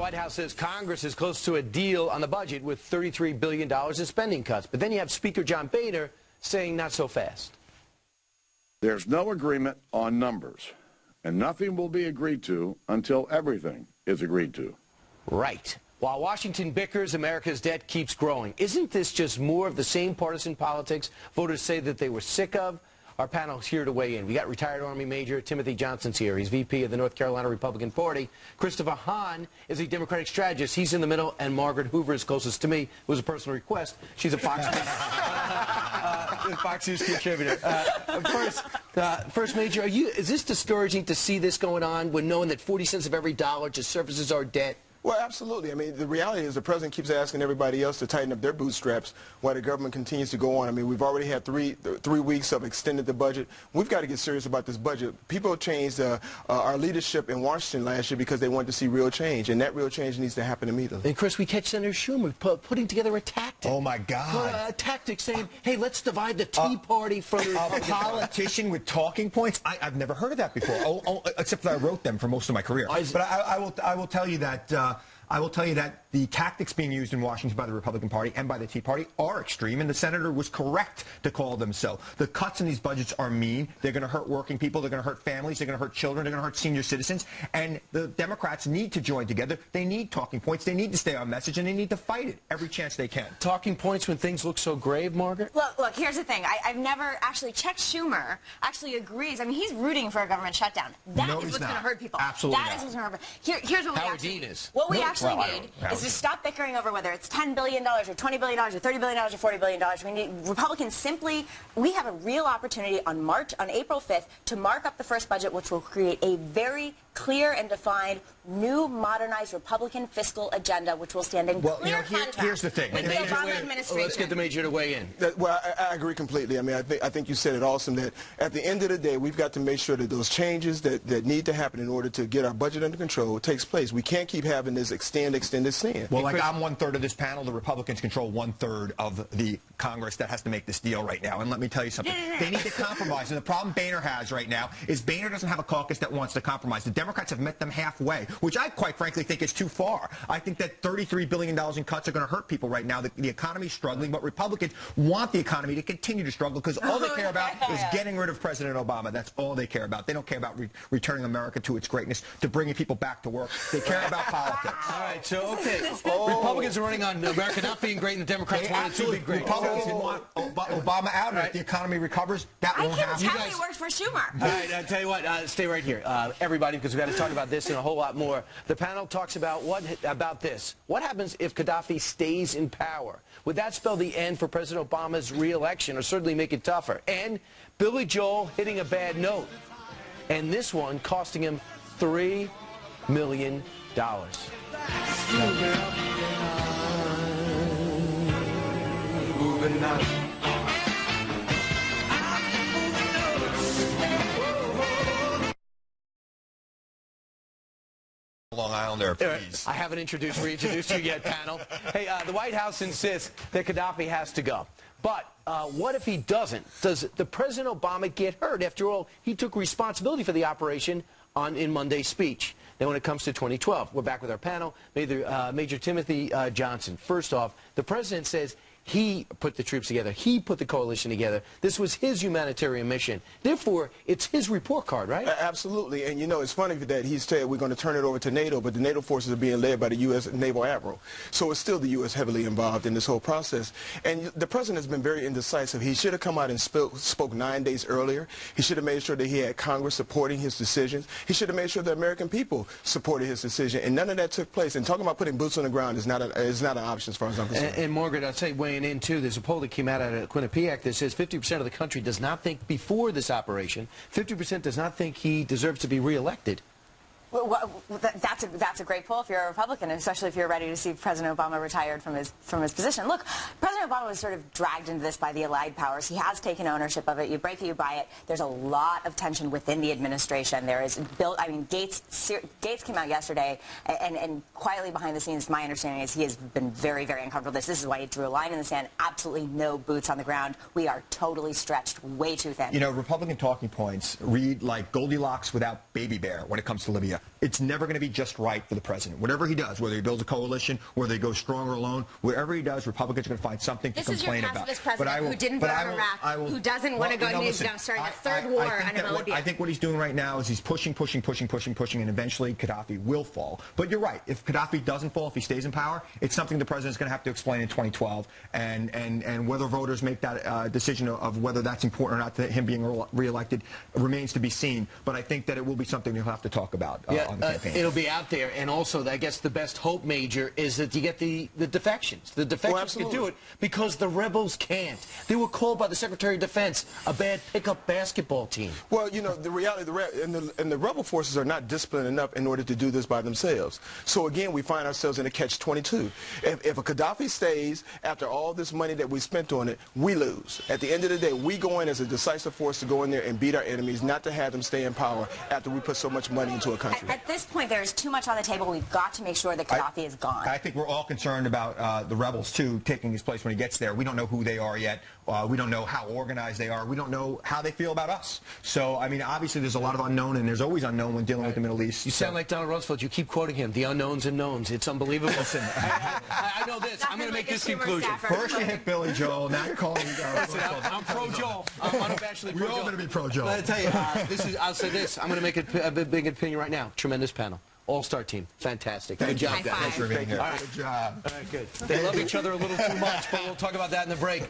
White House says Congress is close to a deal on the budget with $33 billion in spending cuts. But then you have Speaker John Boehner saying not so fast. There's no agreement on numbers, and nothing will be agreed to until everything is agreed to. Right. While Washington bickers, America's debt keeps growing. Isn't this just more of the same partisan politics voters say that they were sick of? Our panel's here to weigh in. We got retired Army Major Timothy Johnson's here. He's VP of the North Carolina Republican Party. Christopher Hahn is a Democratic strategist. He's in the middle. And Margaret Hoover is closest to me. It was a personal request. She's a Fox News contributor. First, Major, is this discouraging to see this going on when knowing that 40 cents of every dollar just services our debt? Well, absolutely. I mean, the reality is the president keeps asking everybody else to tighten up their bootstraps while the government continues to go on. I mean, we've already had three weeks of extended the budget. We've got to get serious about this budget. People changed our leadership in Washington last year because they wanted to see real change, and that real change needs to happen immediately. And, Chris, we catch Senator Schumer putting together a tactic. Oh, my God. A tactic saying, hey, let's divide the Tea Party from a politician with talking points? I've never heard of that before, except that I wrote them for most of my career. But I will tell you that the tactics being used in Washington by the Republican Party and by the Tea Party are extreme, and the senator was correct to call them so. The cuts in these budgets are mean. They're going to hurt working people. They're going to hurt families. They're going to hurt children. They're going to hurt senior citizens. And the Democrats need to join together. They need talking points. They need to stay on message, and they need to fight it every chance they can. Talking points when things look so grave, Margaret? Look, here's the thing. I've never actually checked. Schumer actually agrees. I mean, he's rooting for a government shutdown. That is what's going to hurt people. Absolutely That is what's going to hurt. Here's what Howard Dean is. What we actually need is to stop bickering over whether it's $10 billion or $20 billion or $30 billion or $40 billion. We need Republicans we have a real opportunity on April 5th to mark up the first budget, which will create a very clear and defined new modernized Republican fiscal agenda, which will stand in clear contrast here's the thing. with the Obama administration. Let's get the Major to weigh in. Well, I agree completely. I mean, I think you said it awesome that at the end of the day, we've got to make sure that those changes that need to happen in order to get our budget under control takes place. We can't keep having this extended stand. Well, like I'm one-third of this panel. The Republicans control one-third of the Congress that has to make this deal right now. And let me tell you something. They need to compromise. And the problem Boehner has right now is Boehner doesn't have a caucus that wants to compromise. The Democrats have met them halfway, which I quite frankly think is too far. I think that $33 billion in cuts are going to hurt people right now. The economy is struggling, but Republicans want the economy to continue to struggle because all they care about is getting rid of President Obama. That's all they care about. They don't care about returning America to its greatness, to bringing people back to work. They care about politics. All right, so, okay. Republicans are running on America not being great, and the Democrats want it to be great. Republicans want Obama out, and if the economy recovers, that won't happen. I can't tell you works for Schumer. All right, I'll tell you what, stay right here, everybody, because we've got to talk about this and a whole lot more. The panel talks about this. What happens if Gaddafi stays in power? Would that spell the end for President Obama's re-election, or certainly make it tougher? And Billy Joel hitting a bad note, and this one costing him $3 million. Long Island there, please. I haven't reintroduced you yet, panel. Hey, the White House insists that Gaddafi has to go. But what if he doesn't? Does the President Obama get hurt? After all, he took responsibility for the operation in Monday's speech. Now, when it comes to 2012, we're back with our panel. Major Timothy Johnson. First off, the president says he put the troops together. He put the coalition together. This was his humanitarian mission. Therefore, it's his report card, right? Absolutely. And, you know, it's funny that he said we're going to turn it over to NATO, but the NATO forces are being led by the U.S. Naval Admiral. So it's still the U.S. heavily involved in this whole process. And the president has been very indecisive. He should have come out and spoke 9 days earlier. He should have made sure that he had Congress supporting his decisions. He should have made sure the American people supported his decision. And none of that took place. And talking about putting boots on the ground is not an option as far as I'm concerned. And Margaret, I'll say, weighing in, too, there's a poll that came out of Quinnipiac that says 50% of the country does not think before this operation, 50% does not think he deserves to be reelected. Well, that's a great poll if you're a Republican, especially if you're ready to see President Obama retired from his position. Look, President Obama was sort of dragged into this by the Allied powers. He has taken ownership of it. You break it, you buy it. There's a lot of tension within the administration. There is Gates came out yesterday, and quietly behind the scenes, my understanding is he has been very, very uncomfortable with this. This is why he drew a line in the sand. Absolutely no boots on the ground. We are totally stretched way too thin. You know, Republican talking points read like Goldilocks without Baby Bear when it comes to Libya. it's never going to be just right for the president. Whatever he does, whether he builds a coalition, whether he goes strong or alone, whatever he does, Republicans are going to find something to complain about. This is your pacifist president who didn't vote on Iraq, who doesn't want to go to starting a third war on Libya. I think what he's doing right now is he's pushing, and eventually Gaddafi will fall. But you're right. If Gaddafi doesn't fall, if he stays in power, it's something the president's going to have to explain in 2012. And whether voters make that decision of whether that's important or not to him being reelected remains to be seen. But I think that it will be something he'll have to talk about. On the campaign. It'll be out there, and also, I guess the best hope, Major, is that you get the defections. The defections can do it because the rebels can't. They were called by the Secretary of Defense a bad pickup basketball team. Well, you know, the reality, the rebel forces are not disciplined enough in order to do this by themselves. So again, we find ourselves in a catch-22. If a Gaddafi stays, after all this money that we spent on it, we lose. At the end of the day, we go in as a decisive force to go in there and beat our enemies, not to have them stay in power after we put so much money into a country. At this point, there is too much on the table. We've got to make sure that Gaddafi is gone. I think we're all concerned about the rebels, too, taking his place when he gets there. We don't know who they are yet. We don't know how organized they are. We don't know how they feel about us. So, I mean, obviously there's a lot of unknown, and there's always unknown when dealing with the Middle East. You sound like Donald Rumsfeld. You keep quoting him, the unknowns and knowns. It's unbelievable. Listen, I know this. I'm going to make this conclusion. First you hit Billy Joel, now you're calling Listen, I'm pro-Joel. I'm unabashedly pro-Joel. We're all going to be pro-Joel. But I tell you, I'll say this. I'm going to make a big opinion right now. Tremendous panel. All-star team. Fantastic. Good job, guys. Thanks for being here. All right. Good job. All right, good. They love each other a little too much, but we'll talk about that in the break.